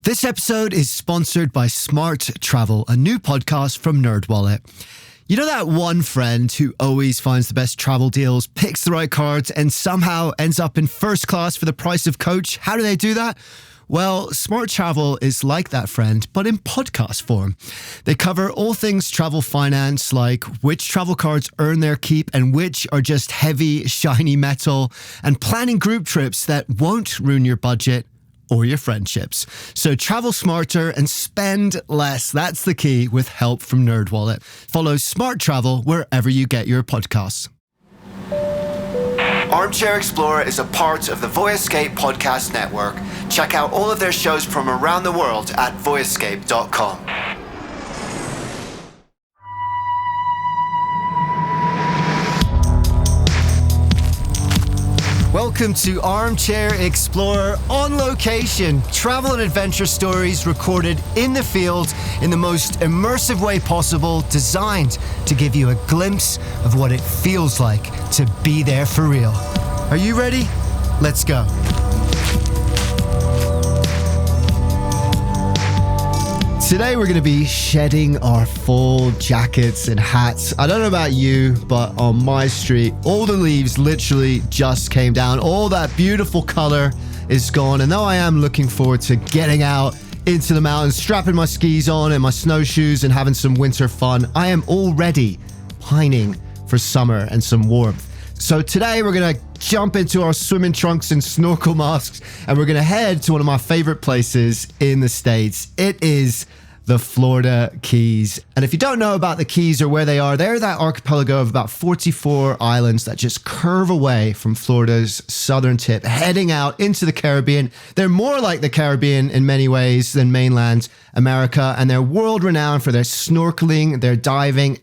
This episode is sponsored by Smart Travel, a new podcast from NerdWallet. You know that one friend who always finds the best travel deals, picks the right cards, and somehow ends up in first class for the price of coach? How do they do that? Well, Smart Travel is like that friend, but in podcast form. They cover all things travel finance, like which travel cards earn their keep and which are just heavy, shiny metal, and planning group trips that won't ruin your budget or your friendships. So travel smarter and spend less. That's the key with help from NerdWallet. Follow Smart Travel wherever you get your podcasts. Armchair-Explorer is a part of the Voyescape podcast network. Check out all of their shows from around the world at voyescape.com. Welcome to Armchair Explorer on location. Travel and adventure stories recorded in the field in the most immersive way possible, designed to give you a glimpse of what it feels like to be there for real. Are you ready? Let's go. Today we're going to be shedding our full jackets and hats. I don't know about you, but on my street, all the leaves literally just came down. All that beautiful color is gone. And though I am looking forward to getting out into the mountains, strapping my skis on and my snowshoes and having some winter fun, I am already pining for summer and some warmth. So today we're going to jump into our swimming trunks and snorkel masks, and we're going to head to one of my favorite places in the States. It is the Florida Keys. And if you don't know about the Keys or where they are, they're that archipelago of about 44 islands that just curve away from Florida's southern tip, heading out into the Caribbean. They're more like the Caribbean in many ways than mainland America, and they're world renowned for their snorkeling, their diving,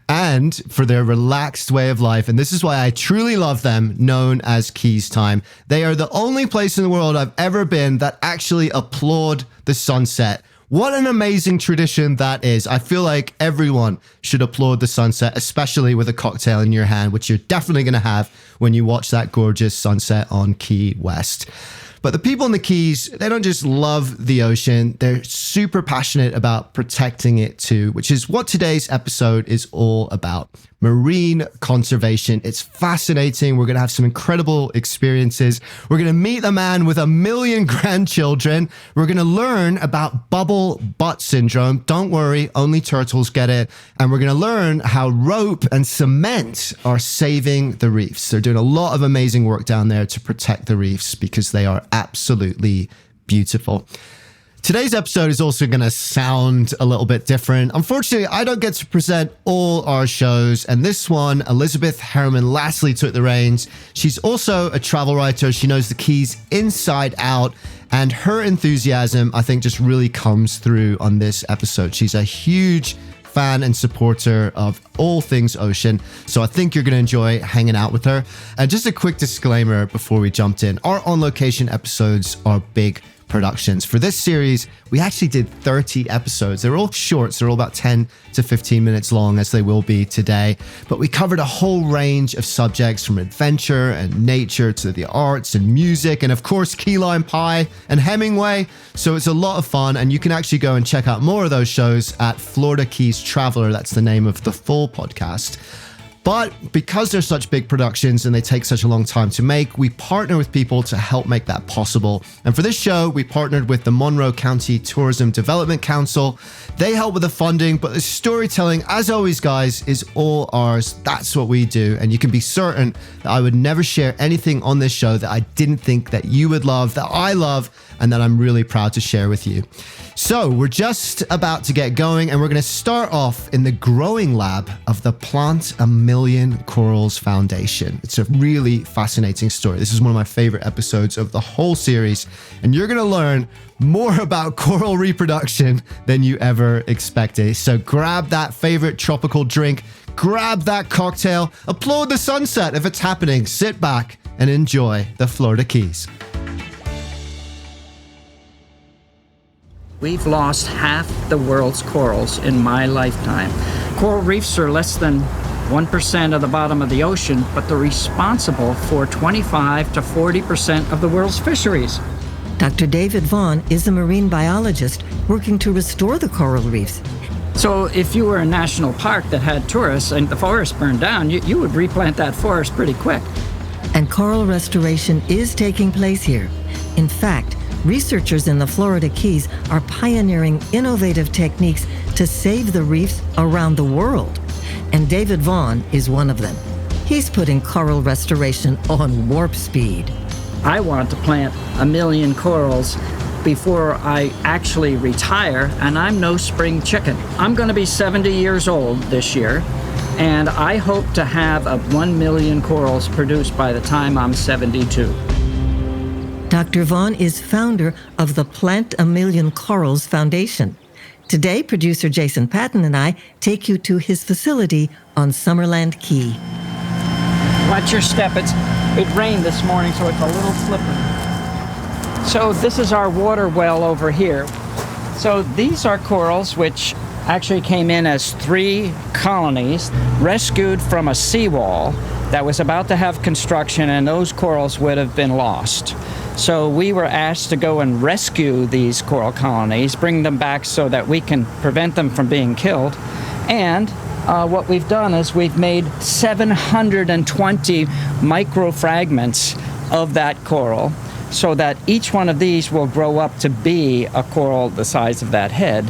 and for their relaxed way of life. And this is why I truly love them, known as Keys Time. They are the only place in the world I've ever been that actually applaud the sunset. What an amazing tradition that is. I feel like everyone should applaud the sunset, especially with a cocktail in your hand, which you're definitely going to have when you watch that gorgeous sunset on Key West. But the people in the Keys, they don't just love the ocean, they're super passionate about protecting it too, which is what today's episode is all about. Marine conservation. It's fascinating. We're going to have some incredible experiences. We're going to meet a man with 1 million grandchildren. We're going to learn about bubble butt syndrome. Don't worry, only turtles get it. And we're going to learn how rope and cement are saving the reefs. They're doing a lot of amazing work down there to protect the reefs because they are absolutely beautiful. Today's episode is also going to sound a little bit different. Unfortunately, I don't get to present all our shows, and this one, Elizabeth Harryman Lasley took the reins. She's also a travel writer. She knows the Keys inside out, and her enthusiasm, I think, just really comes through on this episode. She's a huge fan and supporter of all things ocean, so I think you're going to enjoy hanging out with her. And just a quick disclaimer before we jumped in. Our on-location episodes are big productions. For this series, we actually did 30 episodes. They're all shorts. They're all about 10 to 15 minutes long, as they will be today. But we covered a whole range of subjects, from adventure and nature to the arts and music, and of course, key lime pie and Hemingway. So it's a lot of fun, and you can actually go and check out more of those shows at Florida Keys Traveler. That's the name of the full podcast. But because they're such big productions and they take such a long time to make, we partner with people to help make that possible. And for this show, we partnered with the Monroe County Tourism Development Council. They help with the funding, but the storytelling, as always, guys, is all ours. That's what we do. And you can be certain that I would never share anything on this show that I didn't think that you would love, that I love, and that I'm really proud to share with you. So we're just about to get going, and we're going to start off in the growing lab of the Plant a Million Corals Foundation. It's a really fascinating story. This is one of my favorite episodes of the whole series, and you're going to learn more about coral reproduction than you ever expected. So grab that favorite tropical drink, grab that cocktail, applaud the sunset if it's happening, sit back and enjoy the Florida Keys. We've lost half the world's corals in my lifetime. Coral reefs are less than 1% of the bottom of the ocean, but they're responsible for 25 to 40% of the world's fisheries. Dr. David Vaughn is a marine biologist working to restore the coral reefs. So if you were a national park that had tourists and the forest burned down, you would replant that forest pretty quick. And coral restoration is taking place here. In fact, researchers in the Florida Keys are pioneering innovative techniques to save the reefs around the world. And David Vaughn is one of them. He's putting coral restoration on warp speed. I want to plant 1 million corals before I actually retire, and I'm no spring chicken. I'm going to be 70 years old this year, and I hope to have 1 million corals produced by the time I'm 72. Dr. Vaughn is founder of the Plant 1 Million Corals Foundation. Today, producer Jason Patton and I take you to his facility on Summerland Key. Watch your step. It rained this morning, so it's a little slippery. So this is our water well over here. So these are corals which actually came in as 3 colonies rescued from a seawall that was about to have construction, and those corals would have been lost. So we were asked to go and rescue these coral colonies, bring them back so that we can prevent them from being killed. And what we've done is we've made 720 microfragments of that coral, so that each one of these will grow up to be a coral the size of that head.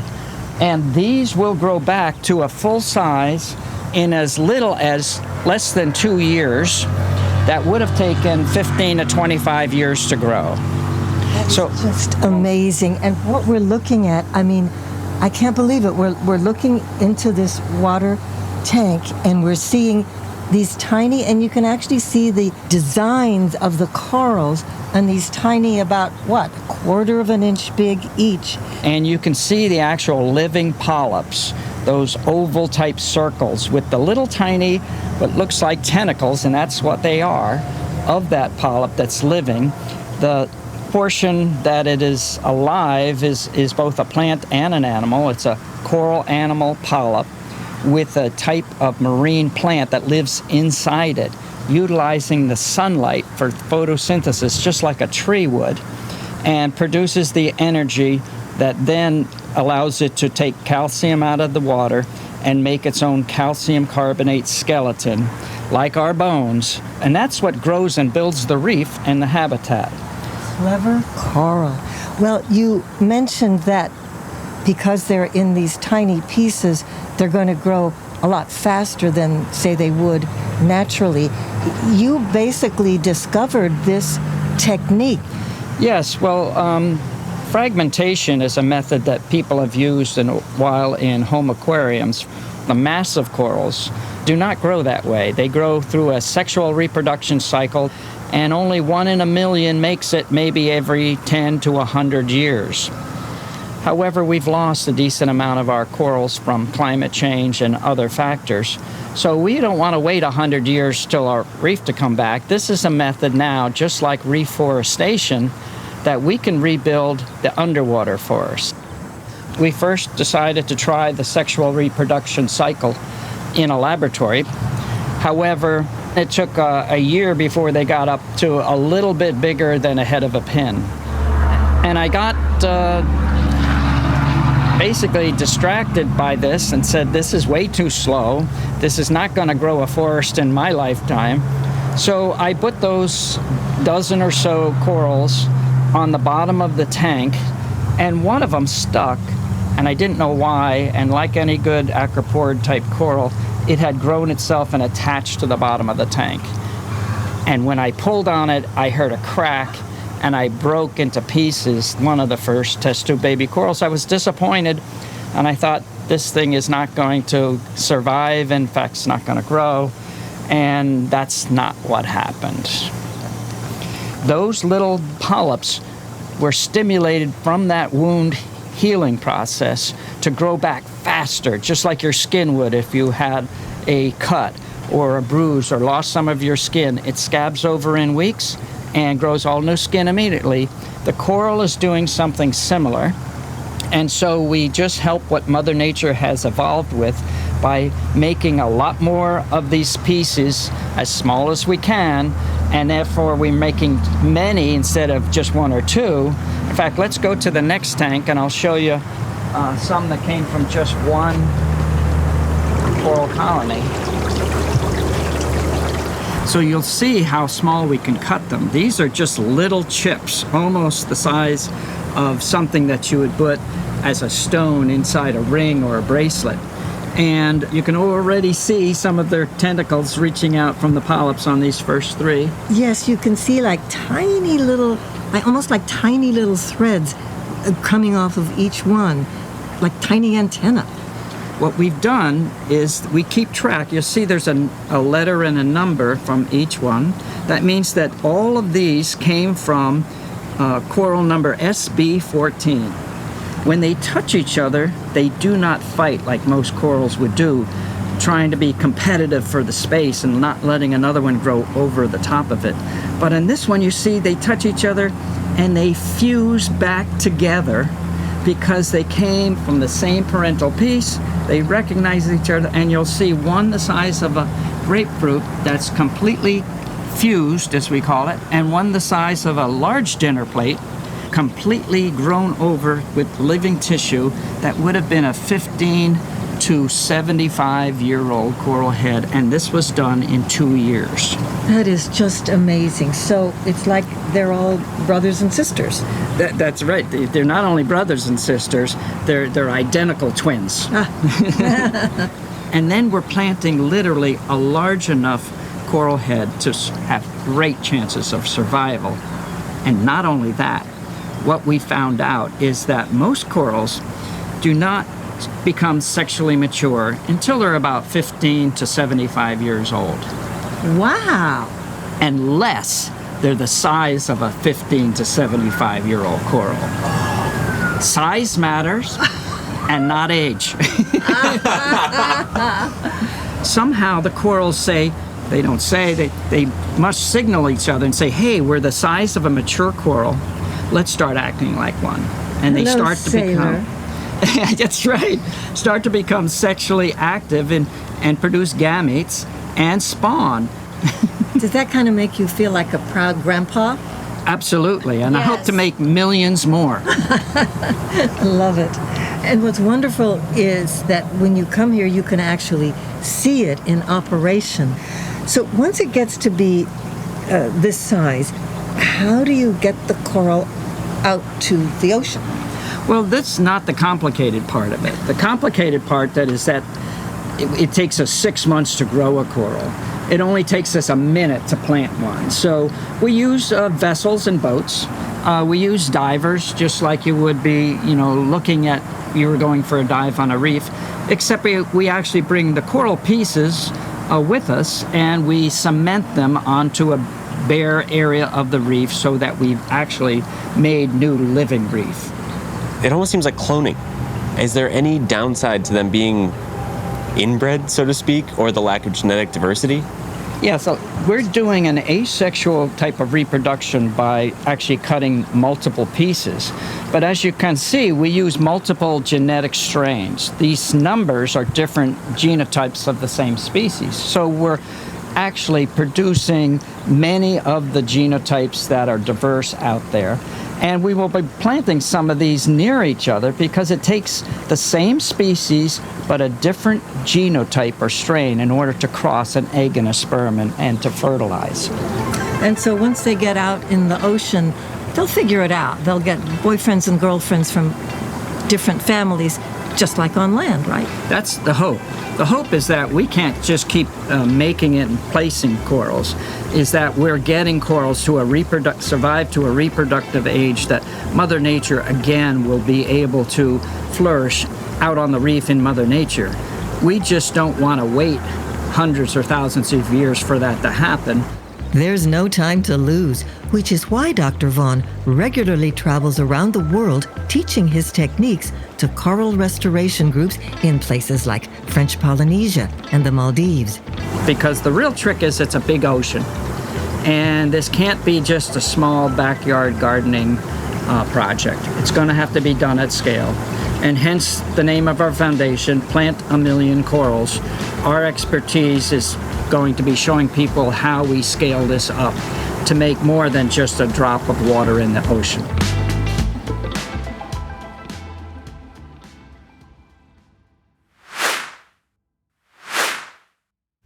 And these will grow back to a full size in as little as less than 2 years. That would have taken 15 to 25 years to grow. So just amazing. And what we're looking at, I mean, I can't believe it. We're looking into this water tank and we're seeing these tiny, and you can actually see the designs of the corals and these tiny, about what, 1/4 of an inch big each. And you can see the actual living polyps, those oval type circles with the little tiny, what looks like tentacles, and that's what they are, of that polyp that's living. The portion that it is alive is both a plant and an animal. It's a coral animal polyp with a type of marine plant that lives inside it, utilizing the sunlight for photosynthesis, just like a tree would, and produces the energy that then allows it to take calcium out of the water and make its own calcium carbonate skeleton, like our bones. And that's what grows and builds the reef and the habitat. Clever coral. Well, you mentioned that because they're in these tiny pieces, they're going to grow a lot faster than, say, they would naturally. You basically discovered this technique. Yes, well, fragmentation is a method that people have used while in home aquariums. The massive corals do not grow that way. They grow through a sexual reproduction cycle, and only 1 in 1 million makes it maybe every 10 to 100 years. However, we've lost a decent amount of our corals from climate change and other factors. So we don't want to wait 100 years till our reef to come back. This is a method now, just like reforestation, that we can rebuild the underwater forest. We first decided to try the sexual reproduction cycle in a laboratory. However, it took a year before they got up to a little bit bigger than a head of a pin. And I got basically distracted by this and said, this is way too slow. This is not going to grow a forest in my lifetime. So I put those dozen or so corals on the bottom of the tank, and one of them stuck, and I didn't know why. And like any good acropore type coral, it had grown itself and attached to the bottom of the tank. And when I pulled on it, I heard a crack, and I broke into pieces one of the first test tube baby corals. I was disappointed, and I thought, this thing is not going to survive. In fact, it's not going to grow. And that's not what happened. Those little polyps were stimulated from that wound healing process to grow back faster, just like your skin would if you had a cut or a bruise or lost some of your skin. It scabs over in weeks and grows all new skin immediately. The coral is doing something similar, and so we just help what Mother Nature has evolved with by making a lot more of these pieces as small as we can, and therefore we're making many instead of just 1 or 2, fact, let's go to the next tank and I'll show you some that came from just one coral colony. So you'll see how small we can cut them. These are just little chips, almost the size of something that you would put as a stone inside a ring or a bracelet. And you can already see some of their tentacles reaching out from the polyps on these first three. Yes, you can see like tiny little, almost like tiny little threads coming off of each one, like tiny antenna. What we've done is we keep track. You'll see there's a letter and a number from each one. That means that all of these came from coral number SB14. When they touch each other, they do not fight like most corals would do, trying to be competitive for the space and not letting another one grow over the top of it. But in this one, you see they touch each other and they fuse back together because they came from the same parental piece. They recognize each other, and you'll see one the size of a grapefruit that's completely fused, as we call it, and one the size of a large dinner plate, completely grown over with living tissue that would have been a 15 to 75-year-old coral head, and this was done in 2 years. That is just amazing. So it's like they're all brothers and sisters. That's right. They're not only brothers and sisters, they're identical twins. And then we're planting literally a large enough coral head to have great chances of survival. And not only that, what we found out is that most corals do not become sexually mature until they're about 15 to 75 years old. Wow. Unless they're the size of a 15 to 75-year-old coral. Size matters and not age. Somehow the corals say, they don't say, they must signal each other and say, hey, we're the size of a mature coral. Let's start acting like one. And they start to become... That's right. Start to become sexually active and produce gametes and spawn. Does that kind of make you feel like a proud grandpa? Absolutely. And Yes. I hope to make millions more. Love it. And what's wonderful is that when you come here, you can actually see it in operation. So once it gets to be this size, how do you get the coral out to the ocean? Well, that's not the complicated part of it. The complicated part that is that it takes us 6 months to grow a coral. It only takes us a minute to plant one. So we use vessels and boats. We use divers, just like you would be, looking at, you were going for a dive on a reef, except we actually bring the coral pieces with us and we cement them onto a bare area of the reef so that we've actually made new living reef. It almost seems like cloning. Is there any downside to them being inbred, so to speak, or the lack of genetic diversity? Yeah, so we're doing an asexual type of reproduction by actually cutting multiple pieces. But as you can see, we use multiple genetic strains. These numbers are different genotypes of the same species. So we're actually producing many of the genotypes that are diverse out there. And we will be planting some of these near each other because it takes the same species but a different genotype or strain in order to cross an egg and a sperm and to fertilize. And so once they get out in the ocean, they'll figure it out. They'll get boyfriends and girlfriends from different families, just like on land, right? That's the hope. The hope is that we can't just keep making and placing corals, is that we're getting corals to survive to a reproductive age that Mother Nature, again, will be able to flourish out on the reef in Mother Nature. We just don't want to wait hundreds or thousands of years for that to happen. There's no time to lose, which is why Dr. Vaughn regularly travels around the world teaching his techniques to coral restoration groups in places like French Polynesia and the Maldives. Because the real trick is it's a big ocean. And this can't be just a small backyard gardening project. It's going to have to be done at scale. And hence the name of our foundation, Plant a Million Corals. Our expertise is going to be showing people how we scale this up to make more than just a drop of water in the ocean.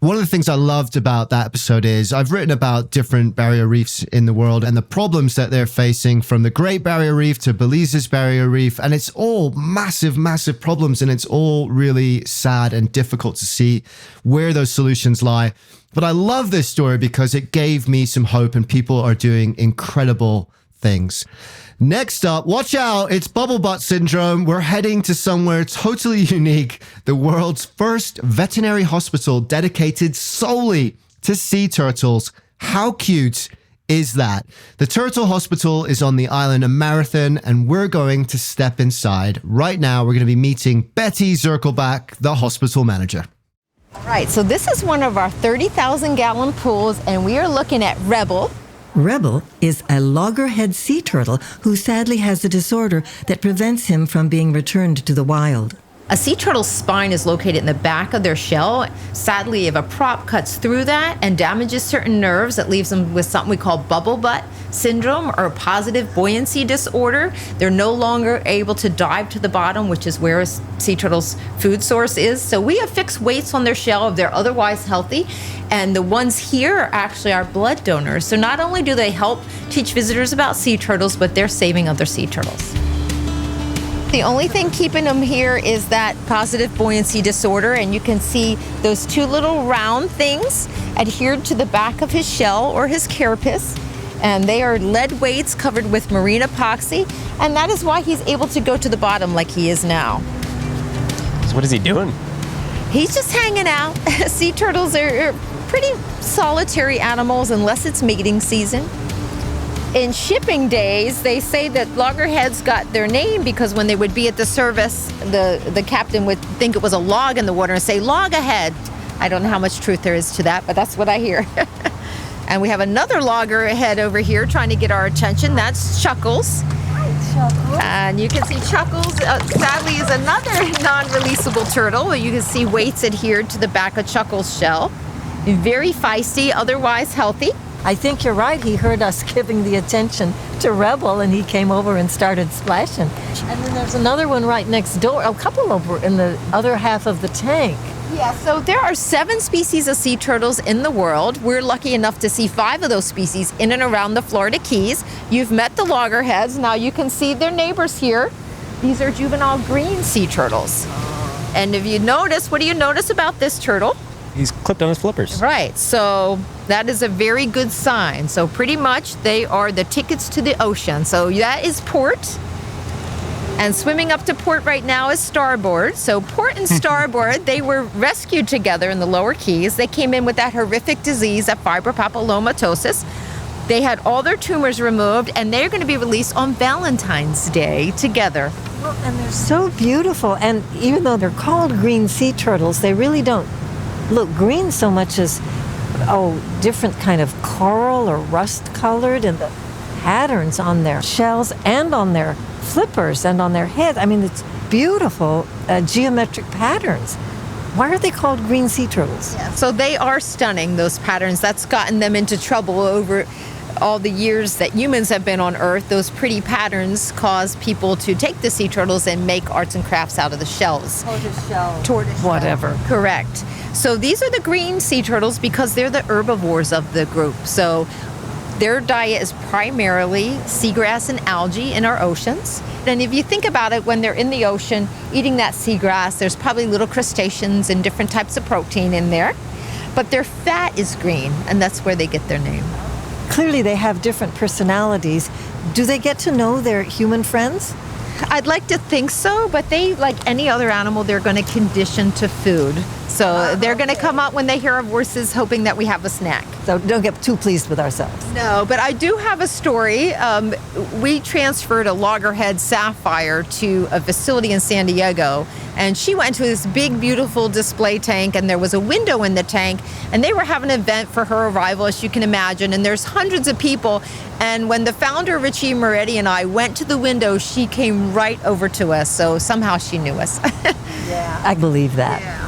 One of the things I loved about that episode is I've written about different barrier reefs in the world and the problems that they're facing, from the Great Barrier Reef to Belize's Barrier Reef. And it's all massive, massive problems. And it's all really sad and difficult to see where those solutions lie. But I love this story because it gave me some hope, and people are doing incredible things. Next up, watch out, it's bubble butt syndrome. We're heading to somewhere totally unique, the world's first veterinary hospital dedicated solely to sea turtles. How cute is that? The Turtle Hospital is on the island of Marathon, and we're going to step inside. Right now, we're going to be meeting Betty Zirkelbach, the hospital manager. All right, so this is one of our 30,000-gallon pools, and we are looking at Rebel. Rebel is a loggerhead sea turtle who sadly has a disorder that prevents him from being returned to the wild. A sea turtle's spine is located in the back of their shell. Sadly, if a prop cuts through that and damages certain nerves, it leaves them with something we call bubble butt syndrome or positive buoyancy disorder. They're no longer able to dive to the bottom, which is where a sea turtle's food source is. So we have fixed weights on their shell if they're otherwise healthy. And the ones here are actually our blood donors. So not only do they help teach visitors about sea turtles, but they're saving other sea turtles. The only thing keeping them here is that positive buoyancy disorder, and you can see those two little round things adhered to the back of his shell or his carapace, and they are lead weights covered with marine epoxy, and that is why he's able to go to the bottom like he is now. So what is he doing? He's just hanging out. Sea turtles are pretty solitary animals unless it's mating season. In shipping days, they say that loggerheads got their name because when they would be at the service, the captain would think it was a log in the water and say, "Log ahead." I don't know how much truth there is to that, but that's what I hear. And we have another loggerhead over here trying to get our attention. That's Chuckles. Hi, Chuckles. And you can see Chuckles, sadly, is another non-releasable turtle. You can see weights adhered to the back of Chuckles' shell. Very feisty, otherwise healthy. I think you're right. He heard us giving the attention to Rebel, and he came over and started splashing. And then there's another one right next door, a couple over in the other half of the tank. Yeah, so there are 7 species of sea turtles in the world. We're lucky enough to see 5 of those species in and around the Florida Keys. You've met the loggerheads. Now you can see their neighbors here. These are juvenile green sea turtles. And if you notice, what do you notice about this turtle? He's clipped on his flippers. Right, so that is a very good sign. So pretty much they are the tickets to the ocean. So that is port. And swimming up to port right now is starboard. So port and starboard, they were rescued together in the lower Keys. They came in with that horrific disease, that fibropapillomatosis. They had all their tumors removed, and they're going to be released on Valentine's Day together. Well, and they're so beautiful. And even though they're called green sea turtles, they really don't look green so much as, different kind of coral or rust colored, and the patterns on their shells and on their flippers and on their head. I mean, it's beautiful geometric patterns. Why are they called green sea turtles? Yeah, so they are stunning, those patterns. That's gotten them into trouble over all the years that humans have been on Earth. Those pretty patterns cause people to take the sea turtles and make arts and crafts out of the shells. Tortoise whatever. Correct. So these are the green sea turtles because they're the herbivores of the group. So their diet is primarily seagrass and algae in our oceans. And if you think about it, when they're in the ocean eating that seagrass, there's probably little crustaceans and different types of protein in there. But their fat is green, and that's where they get their name. Clearly they have different personalities. Do they get to know their human friends? I'd like to think so, but they, like any other animal, they're going to condition to food. So they're going to come out when they hear our voices, hoping that we have a snack. So don't get too pleased with ourselves. No, but I do have a story. We transferred a loggerhead sapphire to a facility in San Diego, and she went to this big, beautiful display tank, and there was a window in the tank, and they were having an event for her arrival, as you can imagine, and there's hundreds of people. And when the founder, Richie Moretti, and I went to the window, she came right over to us, so somehow she knew us. Yeah, I believe that. Yeah.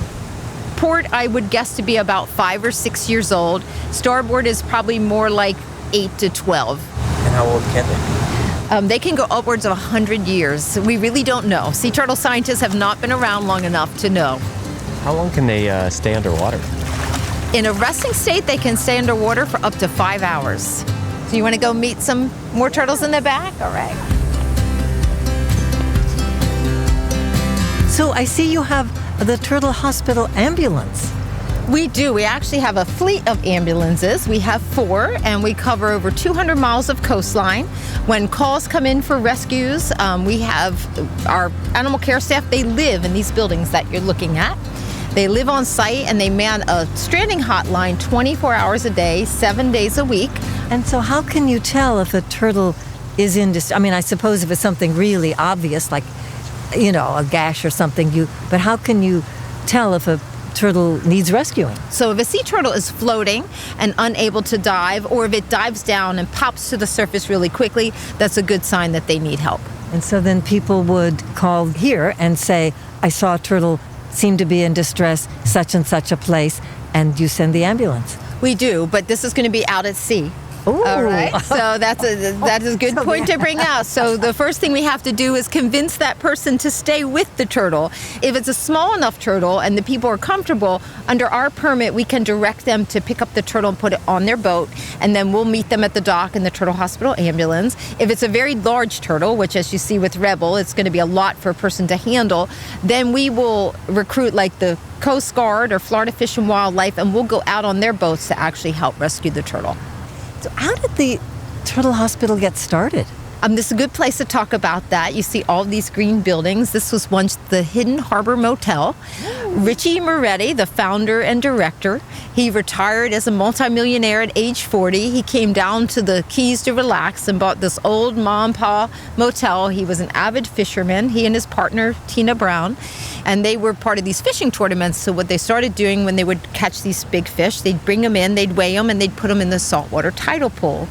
Port, I would guess to be about 5 or 6 years old. Starboard is probably more like 8 to 12. And how old can they? They can go upwards of 100 years. We really don't know. Sea turtle scientists have not been around long enough to know. How long can they stay underwater? In a resting state, they can stay underwater for up to 5 hours. So you want to go meet some more turtles in the back? All right. So I see you have the Turtle Hospital ambulance. We do. We actually have a fleet of ambulances. We have 4, and we cover over 200 miles of coastline. When calls come in for rescues, we have our animal care staff. They live in these buildings that you're looking at. They live on site, and they man a stranding hotline 24 hours a day, 7 days a week. And so how can you tell if a turtle is in distress? I mean, I suppose if it's something really obvious, like, a gash or something, but how can you tell if a turtle needs rescuing? So if a sea turtle is floating and unable to dive, or if it dives down and pops to the surface really quickly, that's a good sign that they need help. And so then people would call here and say, I saw a turtle seem to be in distress, such and such a place, and you send the ambulance. We do, but this is going to be out at sea. Ooh. All right, so that is a good point to bring out. So the first thing we have to do is convince that person to stay with the turtle. If it's a small enough turtle and the people are comfortable, under our permit, we can direct them to pick up the turtle and put it on their boat, and then we'll meet them at the dock in the Turtle Hospital ambulance. If it's a very large turtle, which as you see with Rebel, it's going to be a lot for a person to handle, then we will recruit like the Coast Guard or Florida Fish and Wildlife, and we'll go out on their boats to actually help rescue the turtle. So how did the Turtle Hospital get started? This is a good place to talk about that. You see all these green buildings. This was once the Hidden Harbor Motel. Richie Moretti, the founder and director, he retired as a multimillionaire at age 40. He came down to the Keys to relax and bought this old mom and pa motel. He was an avid fisherman, he and his partner, Tina Brown, and they were part of these fishing tournaments. So what they started doing when they would catch these big fish, they'd bring them in, they'd weigh them, and they'd put them in the saltwater tidal pool.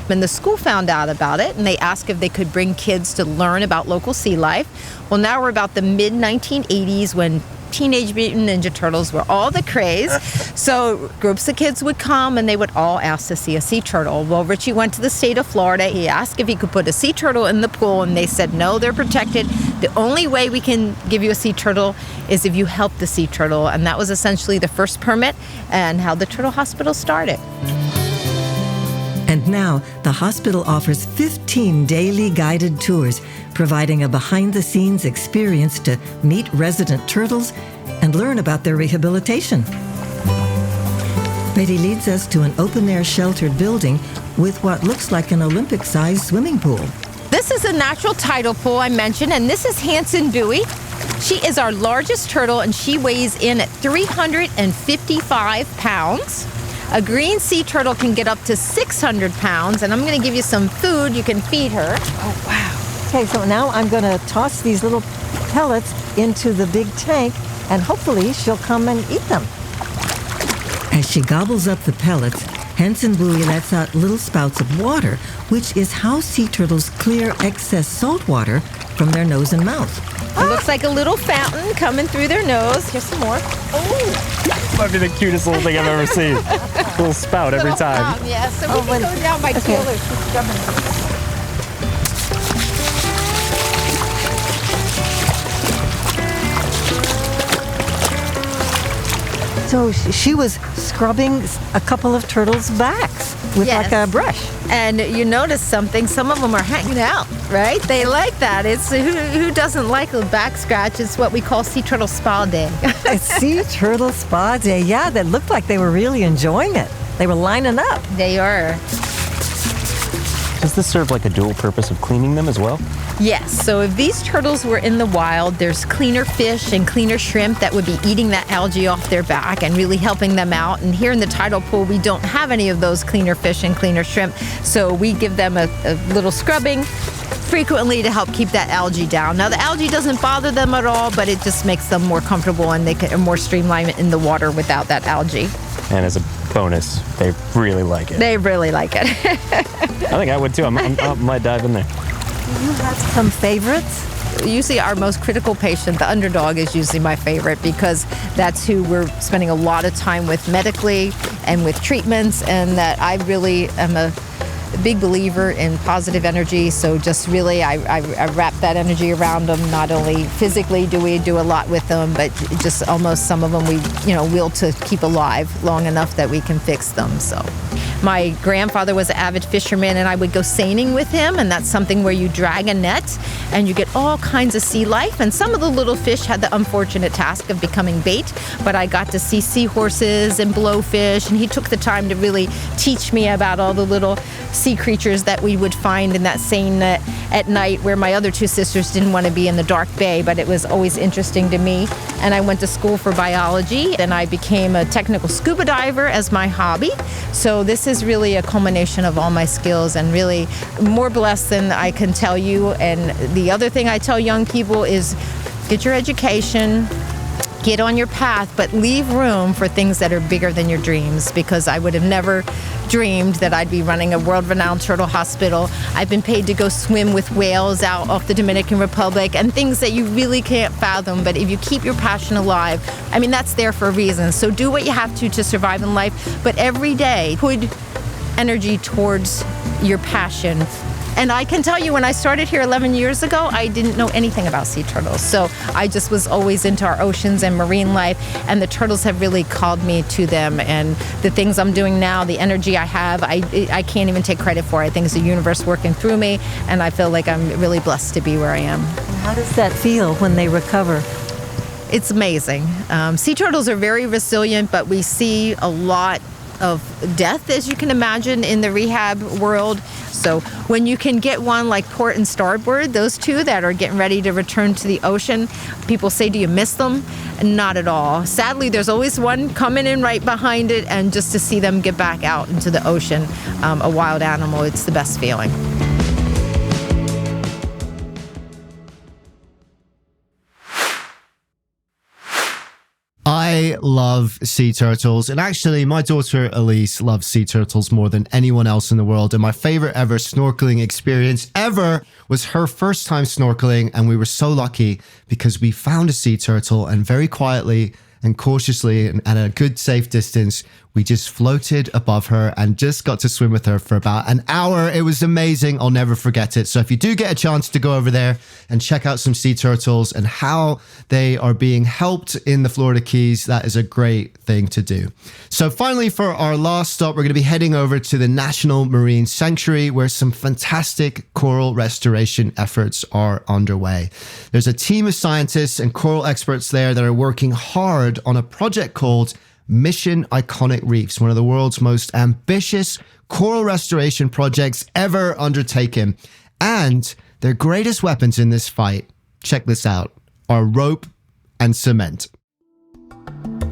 And the school found out about it, and they asked if they could bring kids to learn about local sea life. Well, now we're about the mid-1980s when Teenage Mutant Ninja Turtles were all the craze. So groups of kids would come, and they would all ask to see a sea turtle. Well, Richie went to the state of Florida. He asked if he could put a sea turtle in the pool, and they said, no, they're protected. The only way we can give you a sea turtle is if you help the sea turtle. And that was essentially the first permit and how the Turtle Hospital started. And now, the hospital offers 15 daily guided tours, providing a behind-the-scenes experience to meet resident turtles and learn about their rehabilitation. Betty leads us to an open-air sheltered building with what looks like an Olympic-sized swimming pool. This is a natural tidal pool I mentioned, and this is Hanson Dewey. She is our largest turtle, and she weighs in at 355 pounds. A green sea turtle can get up to 600 pounds, and I'm going to give you some food you can feed her. Oh, wow. Okay, so now I'm going to toss these little pellets into the big tank, and hopefully she'll come and eat them. As she gobbles up the pellets, Hanson Buoy lets out little spouts of water, which is how sea turtles clear excess salt water from their nose and mouth. It looks like a little fountain coming through their nose. Here's some more. This might be the cutest little thing I've ever seen. Little spout every time. Yeah, so we can go down by Taylor. She's scrubbing. So she was scrubbing a couple of turtles' backs with like a brush. And you notice something, some of them are hanging out, right? They like that. It's who doesn't like a back scratch? It's what we call sea turtle spa day. It's sea turtle spa day. Yeah, that looked like they were really enjoying it. They were lining up. They are. Does this serve like a dual purpose of cleaning them as well? Yes, so if these turtles were in the wild, there's cleaner fish and cleaner shrimp that would be eating that algae off their back and really helping them out. And here in the tidal pool, we don't have any of those cleaner fish and cleaner shrimp, so we give them a little scrubbing frequently to help keep that algae down. Now, the algae doesn't bother them at all, but it just makes them more comfortable and they are more streamlined in the water without that algae. And as a bonus, they really like it. They really like it. I think I would too. I might dive in there. You have some favorites? Usually our most critical patient, the underdog, is usually my favorite because that's who we're spending a lot of time with medically and with treatments, and that I really am a a big believer in positive energy. So just really, I wrap that energy around them. Not only physically do we do a lot with them, but just almost some of them we, will to keep alive long enough that we can fix them. So my grandfather was an avid fisherman, and I would go seining with him, and that's something where you drag a net and you get all kinds of sea life. And some of the little fish had the unfortunate task of becoming bait, but I got to see seahorses and blowfish, and he took the time to really teach me about all the little sea creatures that we would find in that seine net at night, where my other two sisters didn't want to be in the dark bay, but it was always interesting to me. And I went to school for biology, and I became a technical scuba diver as my hobby. So this is really a culmination of all my skills, and really more blessed than I can tell you. And the other thing I tell young people is get your education, get on your path, but leave room for things that are bigger than your dreams, because I would have never dreamed that I'd be running a world-renowned turtle hospital. I've been paid to go swim with whales out off the Dominican Republic, and things that you really can't fathom. But if you keep your passion alive, that's there for a reason. So do what you have to survive in life, but every day put energy towards your passion. And I can tell you, when I started here 11 years ago, I didn't know anything about sea turtles. So I just was always into our oceans and marine life, and the turtles have really called me to them. And the things I'm doing now, the energy I have, I can't even take credit for. I think it's the universe working through me, and I feel like I'm really blessed to be where I am. How does that feel when they recover? It's amazing. Sea turtles are very resilient, but we see a lot of death, as you can imagine, in the rehab world. So when you can get one like port and starboard, those two that are getting ready to return to the ocean, people say, do you miss them? Not at all. Sadly, there's always one coming in right behind it, and just to see them get back out into the ocean, a wild animal, it's the best feeling. I love sea turtles, and actually my daughter Elise loves sea turtles more than anyone else in the world. And my favorite ever snorkeling experience ever was her first time snorkeling, and we were so lucky because we found a sea turtle, and very quietly and cautiously and at a good safe distance, we just floated above her and just got to swim with her for about an hour. It was amazing. I'll never forget it. So if you do get a chance to go over there and check out some sea turtles and how they are being helped in the Florida Keys, that is a great thing to do. So finally, for our last stop, we're going to be heading over to the National Marine Sanctuary, where some fantastic coral restoration efforts are underway. There's a team of scientists and coral experts there that are working hard on a project called Mission Iconic Reefs, one of the world's most ambitious coral restoration projects ever undertaken. And their greatest weapons in this fight, check this out, are rope and cement.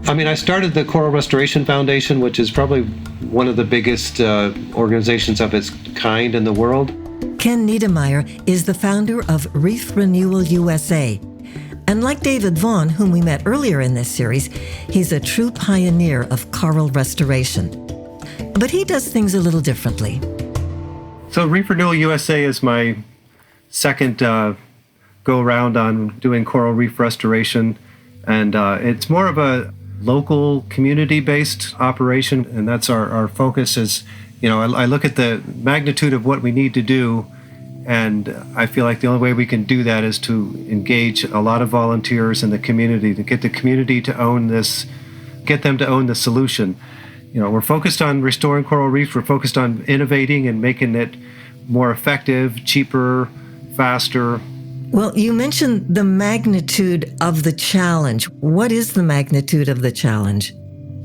I started the Coral Restoration Foundation, which is probably one of the biggest organizations of its kind in the world. Ken Niedermeyer is the founder of Reef Renewal USA. And like David Vaughn, whom we met earlier in this series, he's a true pioneer of coral restoration. But he does things a little differently. So Reef Renewal USA is my second go-around on doing coral reef restoration. And it's more of a local community-based operation. And that's our focus is, I look at the magnitude of what we need to do, and I feel like the only way we can do that is to engage a lot of volunteers in the community, to get the community to own this, get them to own the solution. We're focused on restoring coral reefs. We're focused on innovating and making it more effective, cheaper, faster. Well, you mentioned the magnitude of the challenge. What is the magnitude of the challenge?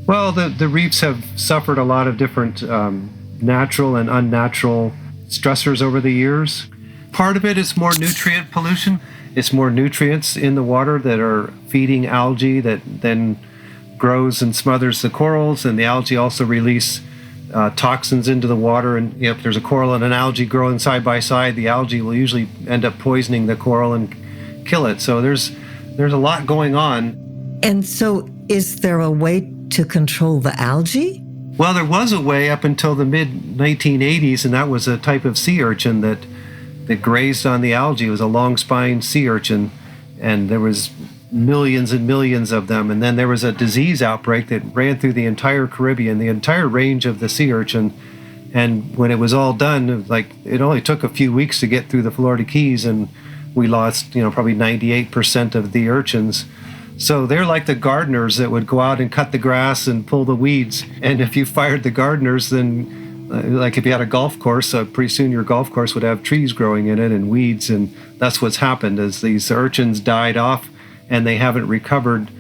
Well, the reefs have suffered a lot of different natural and unnatural stressors over the years. Part of it is more nutrient pollution. It's more nutrients in the water that are feeding algae that then grows and smothers the corals, and the algae also release toxins into the water. And if there's a coral and an algae growing side by side, the algae will usually end up poisoning the coral and kill it. So there's a lot going on. And so is there a way to control the algae? Well, there was a way up until the mid-1980s, and that was a type of sea urchin that grazed on the algae. It was a long-spined sea urchin, and there was millions and millions of them. And then there was a disease outbreak that ran through the entire Caribbean, the entire range of the sea urchin, And when it was all done, it only took a few weeks to get through the Florida Keys, and we lost, probably 98% of the urchins. So they're like the gardeners that would go out and cut the grass and pull the weeds. And if you fired the gardeners, then like if you had a golf course, pretty soon your golf course would have trees growing in it and weeds. And that's what's happened, is these urchins died off and they haven't recovered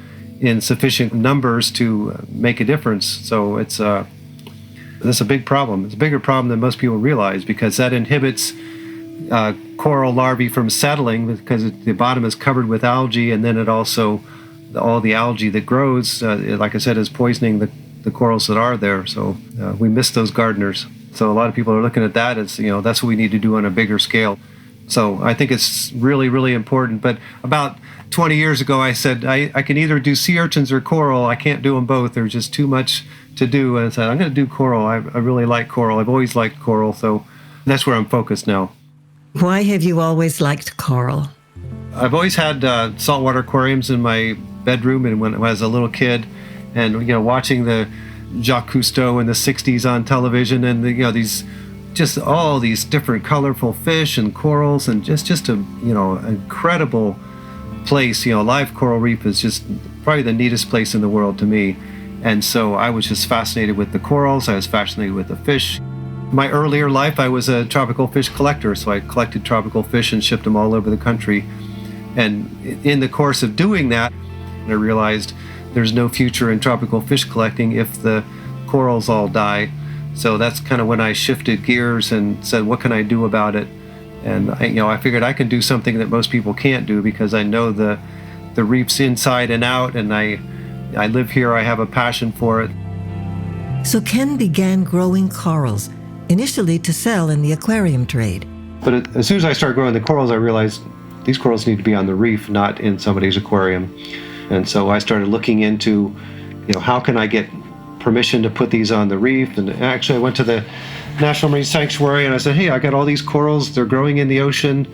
in sufficient numbers to make a difference. So that's a big problem. It's a bigger problem than most people realize, because that inhibits coral larvae from settling, because the bottom is covered with algae, and then it also, all the algae that grows, like I said, is poisoning the corals that are there. So we miss those gardeners. So a lot of people are looking at that as, that's what we need to do on a bigger scale. So I think it's really, really important. But about 20 years ago, I said, I can either do sea urchins or coral. I can't do them both. There's just too much to do. And I said, I'm going to do coral. I really like coral. I've always liked coral. So that's where I'm focused now. Why have you always liked coral? I've always had saltwater aquariums in my bedroom, and when I was a little kid, and watching the Jacques Cousteau in the 60s on television, and these all these different colorful fish and corals, and just a incredible place. Live coral reef is just probably the neatest place in the world to me. And so I was just fascinated with the corals. I was fascinated with the fish. My earlier life, I was a tropical fish collector, so I collected tropical fish and shipped them all over the country. And in the course of doing that, I realized there's no future in tropical fish collecting if the corals all die. So that's kind of when I shifted gears and said, what can I do about it? And I figured I can do something that most people can't do, because I know the reefs inside and out, and I live here. I have a passion for it. So Ken began growing corals, initially to sell in the aquarium trade. But as soon as I started growing the corals, I realized these corals need to be on the reef, not in somebody's aquarium. And so I started looking into, how can I get permission to put these on the reef? And actually I went to the National Marine Sanctuary and I said, hey, I got all these corals, they're growing in the ocean.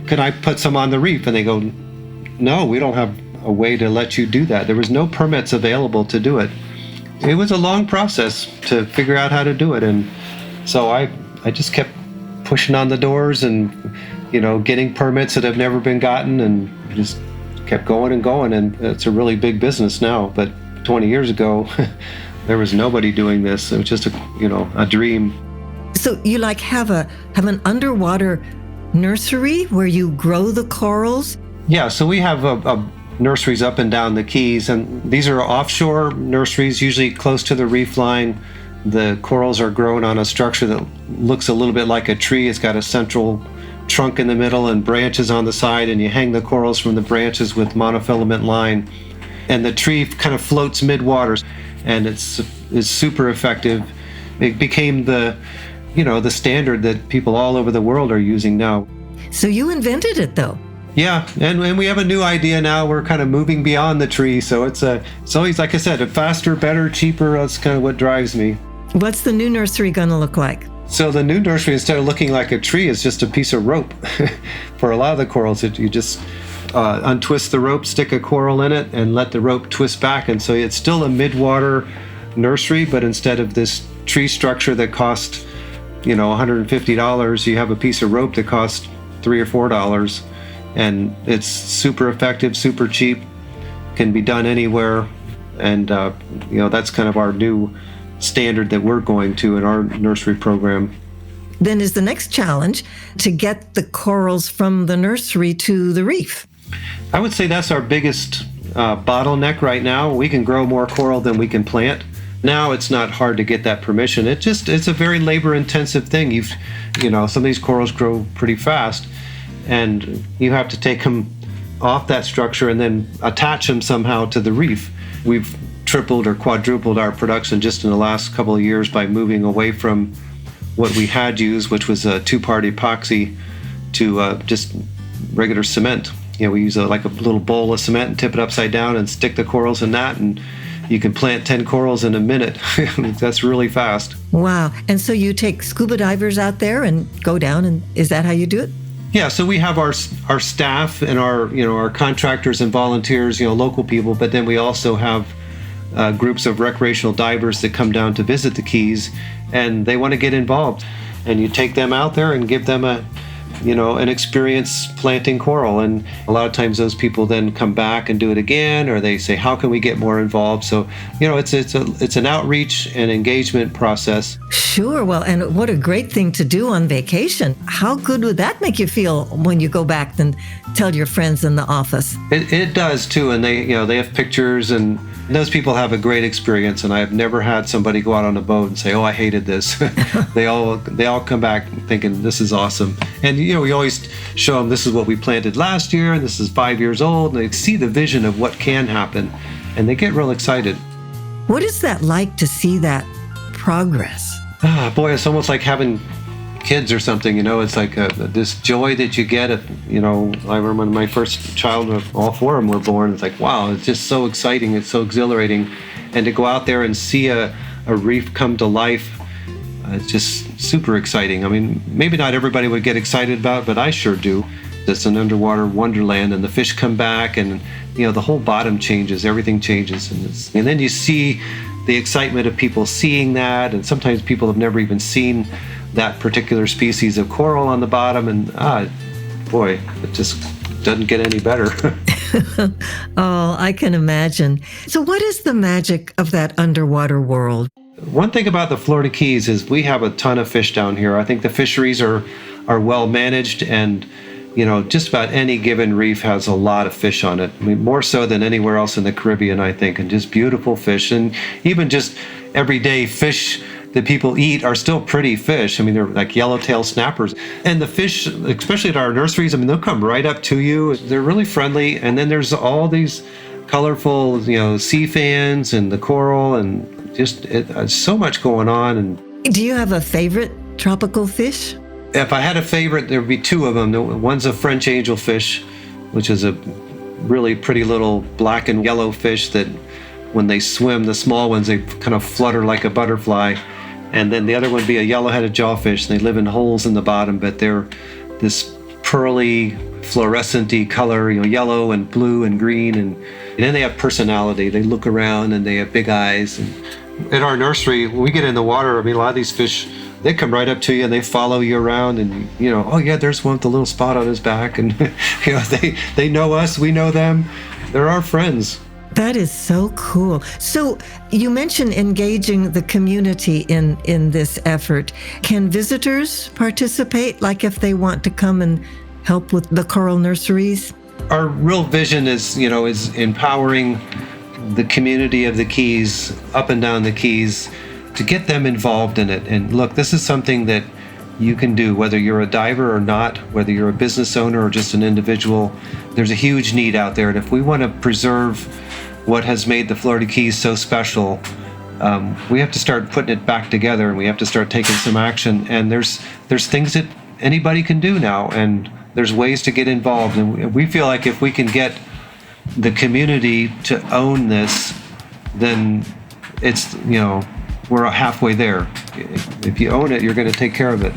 Can I put some on the reef? And they go, no, we don't have a way to let you do that. There was no permits available to do it. It was a long process to figure out how to do it. And so I just kept pushing on the doors and, getting permits that have never been gotten, and just kept going and going. And it's a really big business now. But 20 years ago, there was nobody doing this. It was just a dream. So you have an underwater nursery where you grow the corals? Yeah, so we have nurseries up and down the Keys, and these are offshore nurseries, usually close to the reef line. The corals are grown on a structure that looks a little bit like a tree. It's got a central trunk in the middle and branches on the side, and you hang the corals from the branches with monofilament line. And the tree kind of floats mid-water, and it's super effective. It became the standard that people all over the world are using now. So you invented it, though. Yeah, and we have a new idea now. We're kind of moving beyond the tree, so it's always, like I said, a faster, better, cheaper. That's kind of what drives me. What's the new nursery going to look like? So the new nursery, instead of looking like a tree, is just a piece of rope. For a lot of the corals, you just untwist the rope, stick a coral in it, and let the rope twist back. And so it's still a mid-water nursery, but instead of this tree structure that costs, $150, you have a piece of rope that costs $3 or $4. And it's super effective, super cheap, can be done anywhere. And, that's kind of our new standard that we're going to in our nursery program. Then is the next challenge to get the corals from the nursery to the reef? I would say that's our biggest bottleneck right now. We can grow more coral than we can plant. Now it's not hard to get that permission. It's a very labor-intensive thing. Some of these corals grow pretty fast, and you have to take them off that structure and then attach them somehow to the reef. We've tripled or quadrupled our production just in the last couple of years by moving away from what we had used, which was a two-part epoxy, to just regular cement. We use a little bowl of cement and tip it upside down and stick the corals in that, and you can plant 10 corals in a minute. That's really fast. Wow. And so you take scuba divers out there and go down, and is that how you do it? Yeah, so we have our staff and our contractors and volunteers, local people, but then we also have groups of recreational divers that come down to visit the Keys, and they want to get involved. And you take them out there and give them an experience planting coral. And a lot of times those people then come back and do it again, or they say, how can we get more involved? So, it's an outreach and engagement process. Sure. Well, and what a great thing to do on vacation. How good would that make you feel when you go back and tell your friends in the office? It does too. And they have pictures, and those people have a great experience. And I've never had somebody go out on a boat and say, oh, I hated this. They all come back thinking this is awesome. And, we always show them this is what we planted last year, and this is 5 years old. And they see the vision of what can happen, and they get real excited. What is that like to see that progress? Boy, it's almost like having kids or something, it's like this joy that you get. I remember when my first child, all four of them were born. It's like, wow, it's just so exciting. It's so exhilarating. And to go out there and see a reef come to life, it's just super exciting. I mean, maybe not everybody would get excited about it, but I sure do. It's an underwater wonderland, and the fish come back, and the whole bottom changes, everything changes. And then you see the excitement of people seeing that, and sometimes people have never even seen that particular species of coral on the bottom, and boy, it just doesn't get any better. Oh, I can imagine. So what is the magic of that underwater world? One thing about the Florida Keys is we have a ton of fish down here. I think the fisheries are well managed, and just about any given reef has a lot of fish on it. I mean, more so than anywhere else in the Caribbean, I think, and just beautiful fish. And even just everyday fish that people eat are still pretty fish. I mean, they're like yellowtail snappers. And the fish, especially at our nurseries, I mean, they'll come right up to you. They're really friendly. And then there's all these colorful, sea fans and the coral, and just so much going on. And do you have a favorite tropical fish? If I had a favorite, there would be two of them. One's a French angelfish, which is a really pretty little black and yellow fish that when they swim, the small ones, they kind of flutter like a butterfly. And then the other one would be a yellow-headed jawfish. They live in holes in the bottom, but they're this pearly, fluorescent-y color, yellow and blue and green. And then they have personality. They look around and they have big eyes. And at our nursery, when we get in the water, I mean, a lot of these fish, they come right up to you and they follow you around, and oh yeah, there's one with a little spot on his back, and they know us, we know them. They're our friends. That is so cool. So you mentioned engaging the community in this effort. Can visitors participate, like if they want to come and help with the coral nurseries? Our real vision is empowering the community of the Keys, up and down the Keys, to get them involved in it. And look, this is something that you can do, whether you're a diver or not, whether you're a business owner or just an individual. There's a huge need out there. And if we want to preserve what has made the Florida Keys so special, we have to start putting it back together, and we have to start taking some action. And there's things that anybody can do now, and there's ways to get involved. And we feel like if we can get the community to own this, then it's, we're halfway there. If you own it, you're going to take care of it.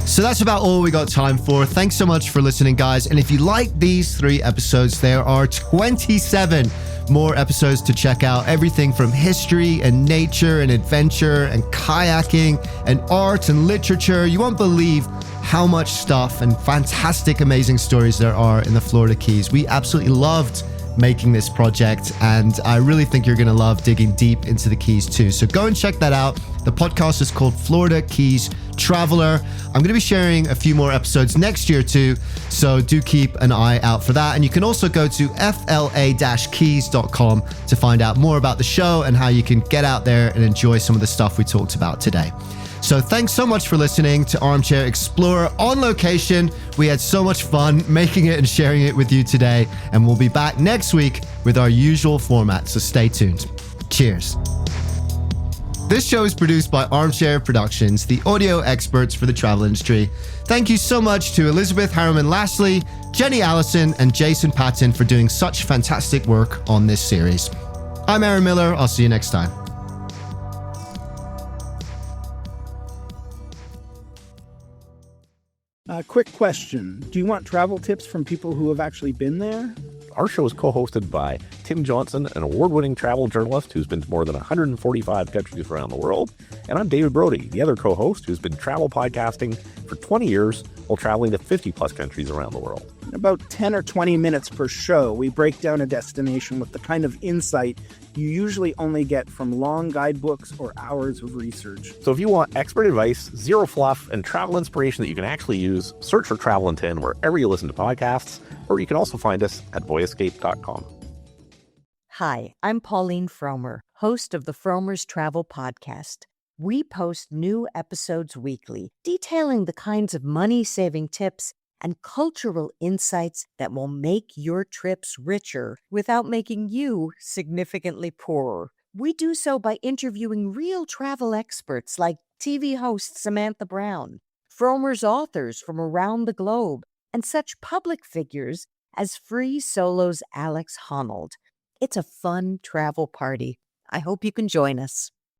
So that's about all we got time for. Thanks so much for listening, guys. And if you like these 3 episodes, there are 27 more episodes to check out. Everything from history and nature and adventure and kayaking and art and literature. You won't believe how much stuff and fantastic, amazing stories there are in the Florida Keys. We absolutely loved making this project, and I really think you're going to love digging deep into the Keys too. So go and check that out. The podcast is called Florida Keys Traveler. I'm going to be sharing a few more episodes next year too, so do keep an eye out for that. And you can also go to fla-keys.com to find out more about the show and how you can get out there and enjoy some of the stuff we talked about today. So thanks so much for listening to Armchair Explorer on location. We had so much fun making it and sharing it with you today, and we'll be back next week with our usual format, so stay tuned. Cheers. This show is produced by Armchair Productions, the audio experts for the travel industry. Thank you so much to Elizabeth Harryman Lasley, Jenny Allison, and Jason Patton for doing such fantastic work on this series. I'm Aaron Miller. I'll see you next time. Quick question. Do you want travel tips from people who have actually been there? Our show is co-hosted by Tim Johnson, an award-winning travel journalist who's been to more than 145 countries around the world. And I'm David Brody, the other co-host who's been travel podcasting for 20 years while traveling to 50-plus countries around the world. In about 10 or 20 minutes per show, we break down a destination with the kind of insight you usually only get from long guidebooks or hours of research. So if you want expert advice, zero fluff, and travel inspiration that you can actually use, search for Travel in 10 wherever you listen to podcasts, or you can also find us at boyescape.com. Hi, I'm Pauline Fromer, host of the Fromer's Travel Podcast. We post new episodes weekly, detailing the kinds of money-saving tips and cultural insights that will make your trips richer without making you significantly poorer. We do so by interviewing real travel experts like TV host Samantha Brown, Fromer's authors from around the globe, and such public figures as Free Solo's Alex Honnold. It's a fun travel party. I hope you can join us.